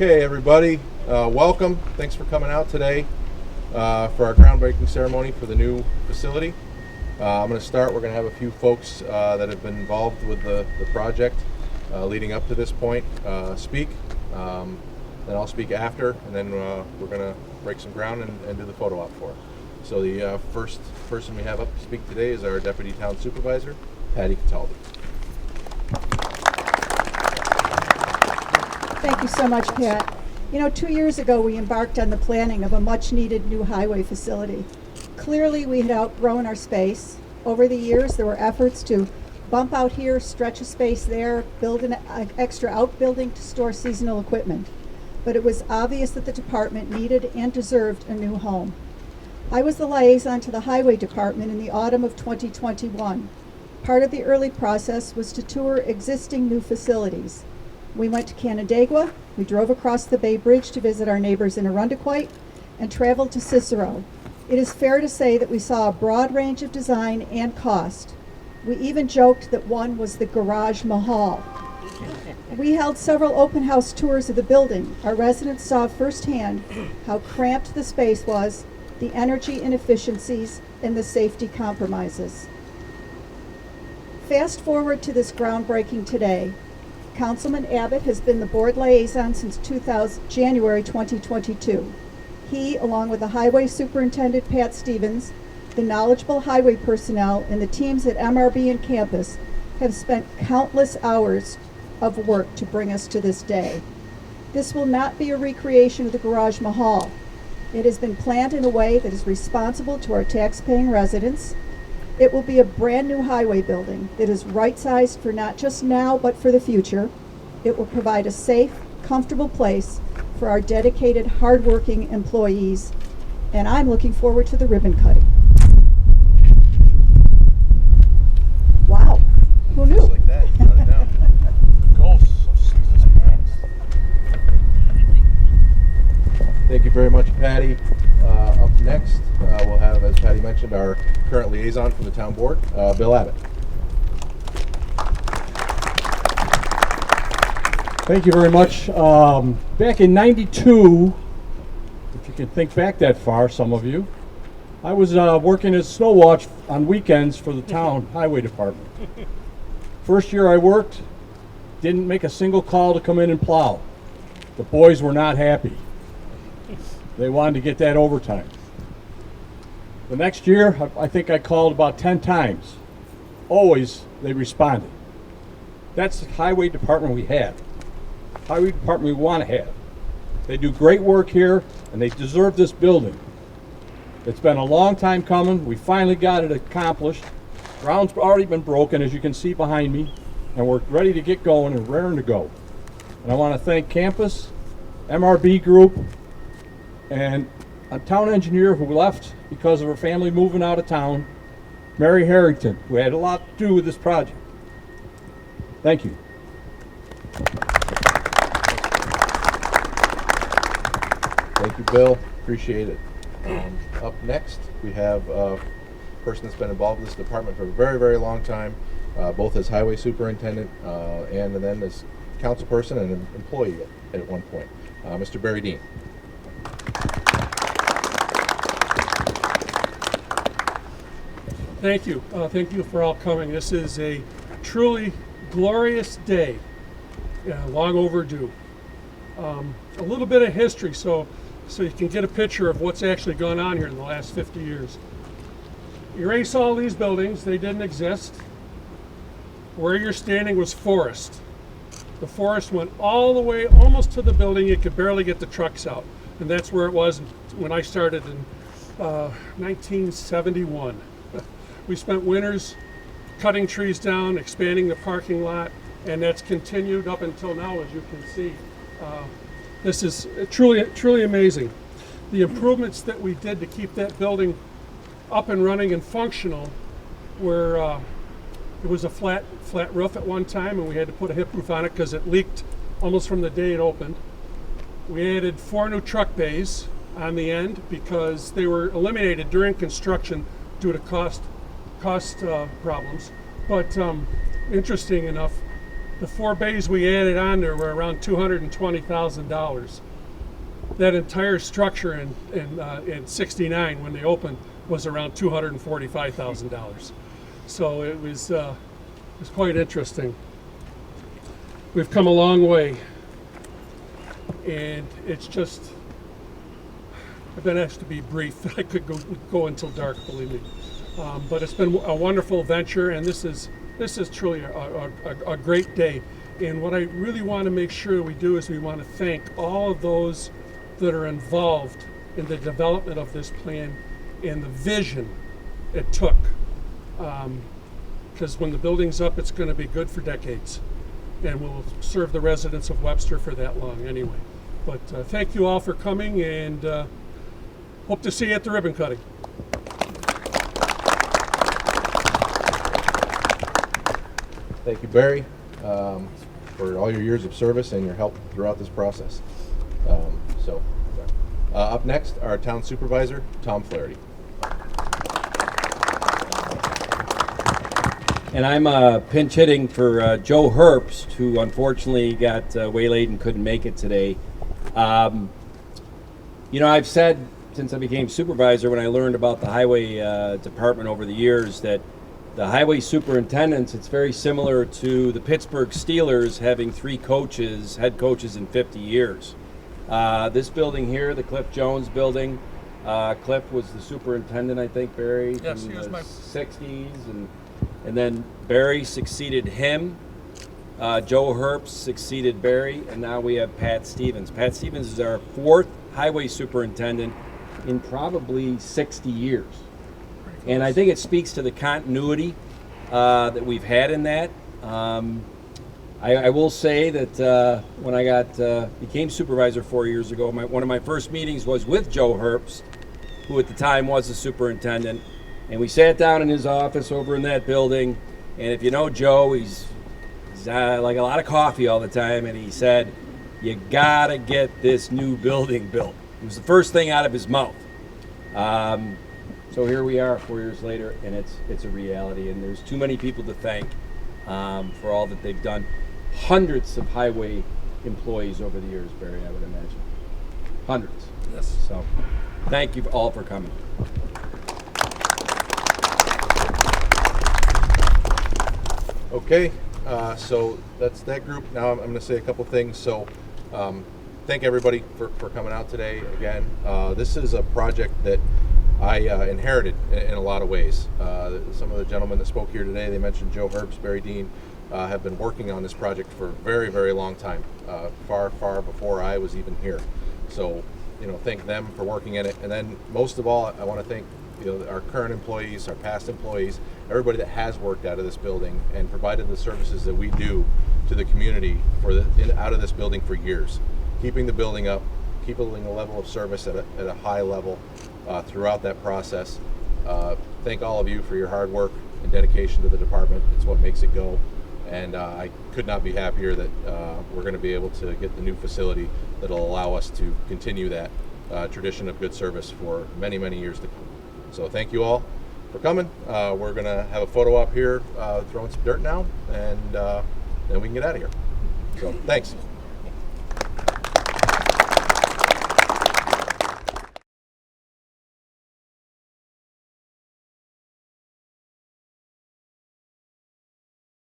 Okay, everybody, welcome. Thanks for coming out today for our groundbreaking ceremony for the new facility. I'm going to start. We're going to have a few folks that have been involved with the project leading up to this point speak. Then I'll speak after, and then we're going to break some ground and do the photo op for it. So the first person we have up to speak today is our Deputy Town Supervisor, Patty Cataldi. Thank you so much, Pat. You know, 2 years ago we embarked on the planning of a much-needed new highway facility. Clearly we had outgrown our space. Over the years there were efforts to bump out here, stretch a space there, build an extra outbuilding to store seasonal equipment. But it was obvious that the department needed and deserved a new home. I was the liaison to the highway department in the autumn of 2021. Part of the early process was to tour existing new facilities. We went to Canandaigua, we drove across the Bay Bridge to visit our neighbors in Arundequite, and traveled to Cicero. It is fair to say that we saw a broad range of design and cost. We even joked that one was the Garage Mahal. We held several open house tours of the building. Our residents saw firsthand how cramped the space was, the energy inefficiencies, and the safety compromises. Fast forward to this groundbreaking today. Councilman Abbott has been the board liaison since January 2022. He, along with the highway superintendent Pat Stevens, the knowledgeable highway personnel, and the teams at MRB and campus have spent countless hours of work to bring us to this day. This will not be a recreation of the Garage Mahal. It has been planned in a way that is responsible to our tax-paying residents. It will be a brand new highway building that is right-sized for not just now, but for the future. It will provide a safe, comfortable place for our dedicated, hardworking employees. And I'm looking forward to the ribbon cutting. Wow, who knew? Just like that, you got it down. Ghosts of seasons past. Thank you very much, Patty. Up next, we'll have, as Patty mentioned, our current liaison from the town board, Bill Abbott. Thank you very much. Back in '92, if you can think back that far, some of you, I was working as snow watch on weekends for the town highway department. First year I worked, didn't make a single call to come in and plow. The boys were not happy. They wanted to get that overtime. The next year, I think I called about 10 times. Always, they responded. That's the highway department we have. Highway department we want to have. They do great work here, and they deserve this building. It's been a long time coming. We finally got it accomplished. Ground's already been broken, as you can see behind me, and we're ready to get going and raring to go. And I want to thank campus, MRB Group, and a town engineer who left because of her family moving out of town, Mary Harrington, who had a lot to do with this project. Thank you. Thank you, Bill. Appreciate it. Up next, we have a person that's been involved with this department for a very, very long time, both as highway superintendent and then as councilperson and an employee at one point, Mr. Barry Dean. Thank you. Thank you for all coming. This is a truly glorious day, long overdue. A little bit of history so you can get a picture of what's actually gone on here in the last 50 years. Erase all these buildings, they didn't exist. Where you're standing was forest. The forest went all the way almost to the building. You could barely get the trucks out. And that's where it was when I started in 1971. We spent winters cutting trees down, expanding the parking lot, and that's continued up until now, as you can see. This is truly amazing. The improvements that we did to keep that building up and running and functional were, it was a flat roof at one time, and we had to put a hip roof on it because it leaked almost from the day it opened. We added 4 new truck bays on the end because they were eliminated during construction due to cost problems. But interesting enough, The 4 bays we added on there were around $220,000. That entire structure in '69 when they opened was around $245,000. So it was quite interesting. We've come a long way, and it's just, I've been asked to be brief. I could go until dark, believe me. But it's been a wonderful venture, and this is truly a great day. And what I really want to make sure we do is we want to thank all of those that are involved in the development of this plan and the vision it took. Because when the building's up, it's going to be good for decades, and will serve the residents of Webster for that long anyway. But thank you all for coming, and hope to see you at the ribbon cutting. Thank you, Barry, for all your years of service and your help throughout this process. Up next, our town supervisor, Tom Flaherty. And I'm pinch hitting for Joe Herbst, who unfortunately got waylaid and couldn't make it today. I've said since I became supervisor, when I learned about the highway department over the years, that the highway superintendents, it's very similar to the Pittsburgh Steelers having 3 head coaches in 50 years. This building here, the Cliff Jones building, Cliff was the superintendent, I think, Barry, Yes, in he was the my 60s, and then Barry succeeded him. Joe Herbst succeeded Barry, and now we have Pat Stevens. Pat Stevens is our 4th highway superintendent in probably 60 years. And I think it speaks to the continuity that we've had in that. I will say that when I became supervisor 4 years ago, one of my first meetings was with Joe Herbst, who at the time was the superintendent. And we sat down in his office over in that building. And if you know Joe, he's like a lot of coffee all the time. And he said, "You gotta get this new building built." It was the first thing out of his mouth. So here we are 4 years later, and it's a reality. And there's too many people to thank for all that they've done. Hundreds of highway employees over the years, Barry, I would imagine. Hundreds. Yes. So thank you all for coming. Okay, so that's that group. Now I'm going to say a couple things. So thank everybody for coming out today again. This is a project that I inherited in a lot of ways. Some of the gentlemen that spoke here today, they mentioned Joe Herbst, Barry Dean, have been working on this project for a very, very long time, far, far before I was even here. So, thank them for working in it. And then most of all, I want to thank our current employees, our past employees, everybody that has worked out of this building and provided the services that we do to the community out of this building for years, keeping the building up, keeping the level of service at a high level throughout that process. Thank all of you for your hard work and dedication to the department. It's what makes it go. And I could not be happier that we're going to be able to get the new facility that will allow us to continue that tradition of good service for many, many years to come. So thank you all for coming. We're going to have a photo op here, throwing some dirt now, and then we can get out of here. So thanks.